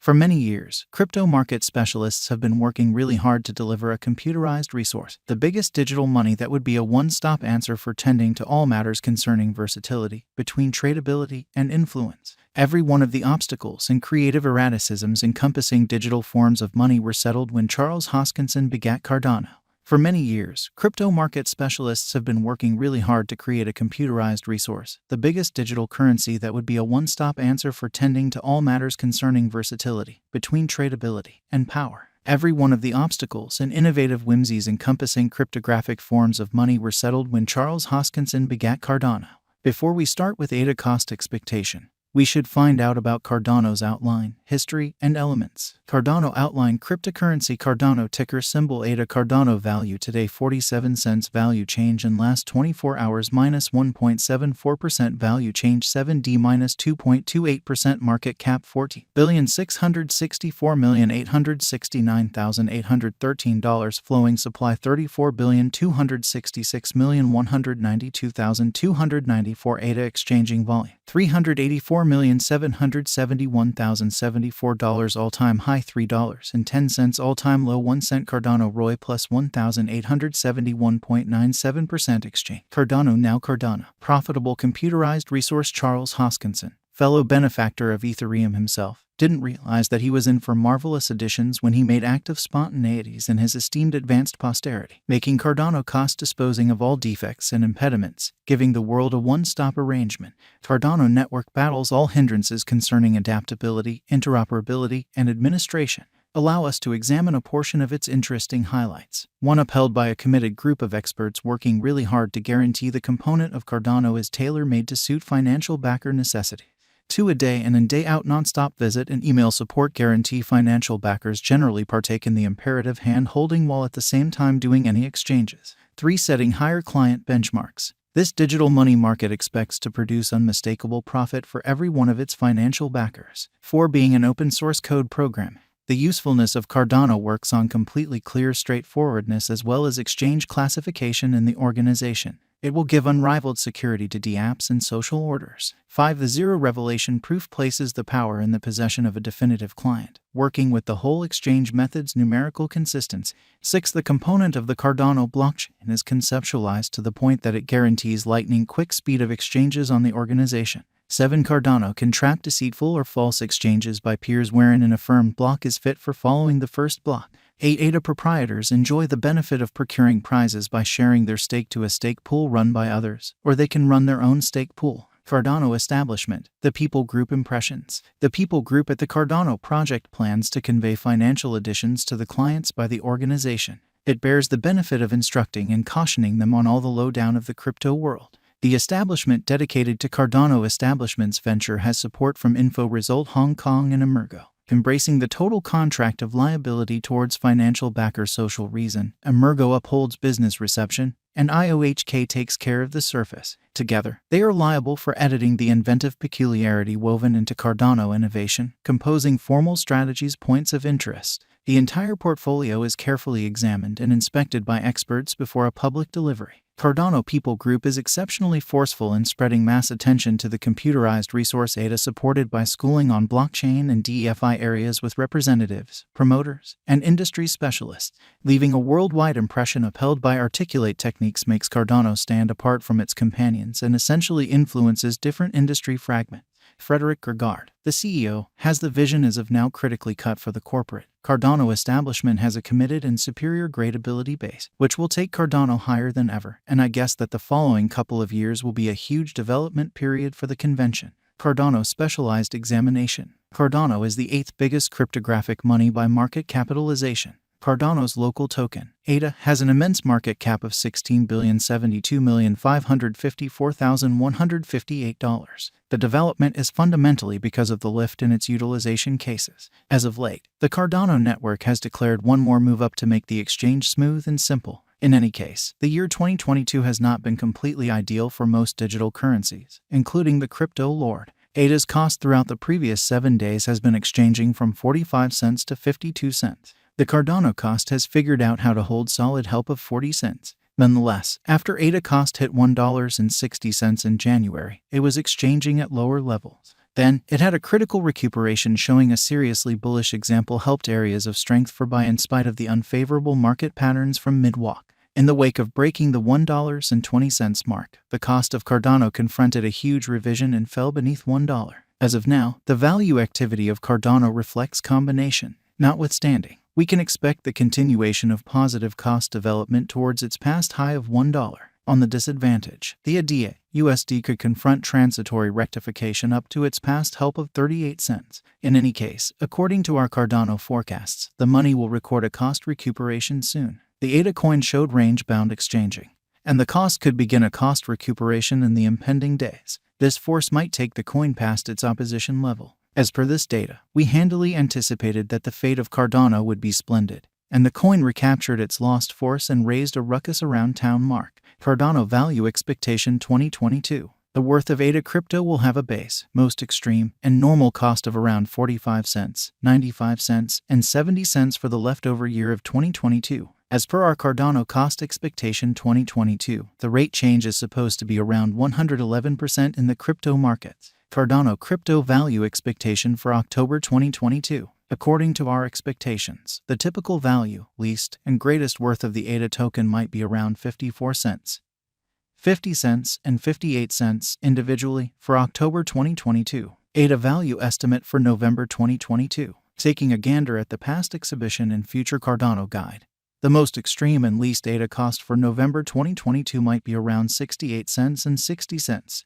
For many years, crypto market specialists have been working really hard to deliver a computerized resource, the biggest digital money that would be a one-stop answer for tending to all matters concerning versatility, between tradability and influence. Every one of the obstacles and creative erraticisms encompassing digital forms of money were settled when Charles Hoskinson begat Cardano. For many years, crypto market specialists have been working really hard to create a computerized resource, the biggest digital currency that would be a one-stop answer for tending to all matters concerning versatility, between tradability and power. Every one of the obstacles and innovative whimsies encompassing cryptographic forms of money were settled when Charles Hoskinson begat Cardano. Before we start with ADA cost expectation, we should find out about Cardano's outline, history, and elements. Cardano outline cryptocurrency Cardano ticker symbol ADA Cardano value today 47 cents value change in last 24 hours minus 1.74% value change 7D minus 2.28% market cap $40,664,869,813 flowing supply $34,266,192,294 ADA exchanging volume 384,771,074 all-time high $3.10 all-time low 1 cent Cardano ROI plus 1,871.97% exchange. Cardano now Cardano. Profitable computerized resource Charles Hoskinson, fellow benefactor of Ethereum himself, didn't realize that he was in for marvelous additions when he made active spontaneities in his esteemed advanced posterity, making Cardano cost disposing of all defects and impediments, giving the world a one-stop arrangement. Cardano network battles all hindrances concerning adaptability, interoperability, and administration. Allow us to examine a portion of its interesting highlights. One upheld by a committed group of experts working really hard to guarantee the component of Cardano is tailor-made to suit financial backer necessity. 2 a day in and day out non-stop visit and email support guarantee financial backers generally partake in the imperative hand-holding while at the same time doing any exchanges. 3 setting higher client benchmarks. This digital money market expects to produce unmistakable profit for every one of its financial backers. 4 being an open source code program. The usefulness of Cardano works on completely clear straightforwardness as well as exchange classification in the organization. It will give unrivaled security to dApps and social orders. 5. The zero revelation proof places the power in the possession of a definitive client, working with the whole exchange method's numerical consistency. 6. The component of the Cardano blockchain is conceptualized to the point that it guarantees lightning-quick speed of exchanges on the organization. 7. Cardano can trap deceitful or false exchanges by peers wherein an affirmed block is fit for following the first block. 8. ADA proprietors enjoy the benefit of procuring prizes by sharing their stake to a stake pool run by others, or they can run their own stake pool. Cardano establishment. The People Group impressions. The People Group at the Cardano project plans to convey financial additions to the clients by the organization. It bears the benefit of instructing and cautioning them on all the lowdown of the crypto world. The establishment dedicated to Cardano establishments venture has support from InfoResult Hong Kong and Emergo. Embracing the total contract of liability towards financial backer social reason, Emergo upholds business reception, and IOHK takes care of the surface. Together, they are liable for editing the inventive peculiarity woven into Cardano innovation, composing formal strategies points of interest. The entire portfolio is carefully examined and inspected by experts before a public delivery. Cardano People Group is exceptionally forceful in spreading mass attention to the computerized resource ADA supported by schooling on blockchain and DeFi areas with representatives, promoters, and industry specialists. Leaving a worldwide impression upheld by articulate techniques makes Cardano stand apart from its companions and essentially influences different industry fragments. Frederick Gergard, the CEO, has the vision as of now critically cut for the corporate Cardano establishment has a committed and superior gradability base, which will take Cardano higher than ever, and I guess that the following couple of years will be a huge development period for the convention. Cardano Specialized Examination. Cardano is the 8th biggest cryptographic money by market capitalization. Cardano's local token, ADA, has an immense market cap of $16,072,554,158. The development is fundamentally because of the lift in its utilization cases. As of late, the Cardano network has declared one more move up to make the exchange smooth and simple. In any case, the year 2022 has not been completely ideal for most digital currencies, including the crypto lord. ADA's cost throughout the previous 7 days has been exchanging from 45 cents to 52 cents. The Cardano cost has figured out how to hold solid help of 40 cents. Nonetheless, after ADA cost hit $1.60 in January, it was exchanging at lower levels. Then, it had a critical recuperation showing a seriously bullish example helped areas of strength for buy in spite of the unfavorable market patterns from mid-walk. In the wake of breaking the $1.20 mark, the cost of Cardano confronted a huge revision and fell beneath $1. As of now, the value activity of Cardano reflects combination. Notwithstanding, we can expect the continuation of positive cost development towards its past high of $1. On the disadvantage, the ADA USD could confront transitory rectification up to its past help of 38 cents. In any case, according to our Cardano forecasts, the money will record a cost recuperation soon. The ADA coin showed range-bound exchanging, and the cost could begin a cost recuperation in the impending days. This force might take the coin past its opposition level. As per this data, we handily anticipated that the fate of Cardano would be splendid, and the coin recaptured its lost force and raised a ruckus around town mark. Cardano Value Expectation 2022. The worth of ADA crypto will have a base, most extreme, and normal cost of around 45 cents, 95 cents, and 70 cents for the leftover year of 2022. As per our Cardano Cost Expectation 2022, the rate change is supposed to be around 111% in the crypto markets. Cardano Crypto Value Expectation for October 2022. According to our expectations, the typical value, least, and greatest worth of the ADA token might be around 54 cents, 50 cents, and 58 cents individually for October 2022. ADA value estimate for November 2022. Taking a gander at the past exhibition and future Cardano guide, the most extreme and least ADA cost for November 2022 might be around 68 cents and 60 cents.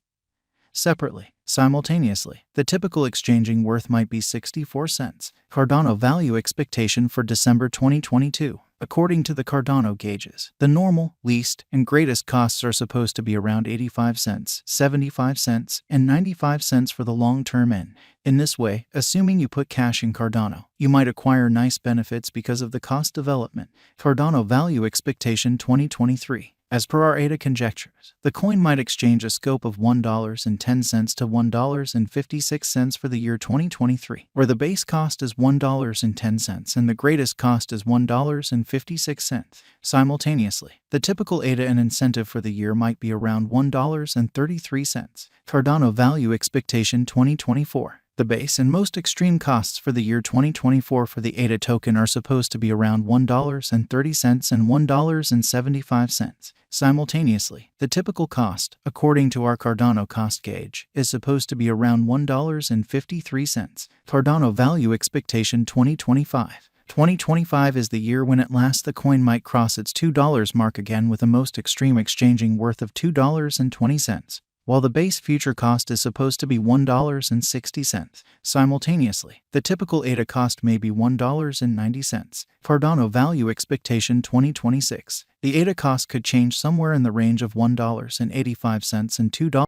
Separately, simultaneously, the typical exchanging worth might be 64 cents. Cardano Value Expectation for December 2022. According to the Cardano gauges, the normal, least, and greatest costs are supposed to be around 85 cents, 75 cents, and 95 cents for the long-term end. In this way, assuming you put cash in Cardano, you might acquire nice benefits because of the cost development. Cardano Value Expectation 2023. As per our ADA conjectures, the coin might exchange a scope of $1.10 to $1.56 for the year 2023, where the base cost is $1.10 and the greatest cost is $1.56. Simultaneously, the typical ADA and incentive for the year might be around $1.33. Cardano Value Expectation 2024. The base and most extreme costs for the year 2024 for the ADA token are supposed to be around $1.30 and $1.75. Simultaneously, the typical cost, according to our Cardano cost gauge, is supposed to be around $1.53. Cardano Value Expectation 2025. 2025 is the year when at last the coin might cross its $2 mark again with a most extreme exchanging worth of $2.20. While the base future cost is supposed to be $1.60. Simultaneously, the typical ADA cost may be $1.90. Cardano Value Expectation 2026. The ADA cost could change somewhere in the range of $1.85 and $2.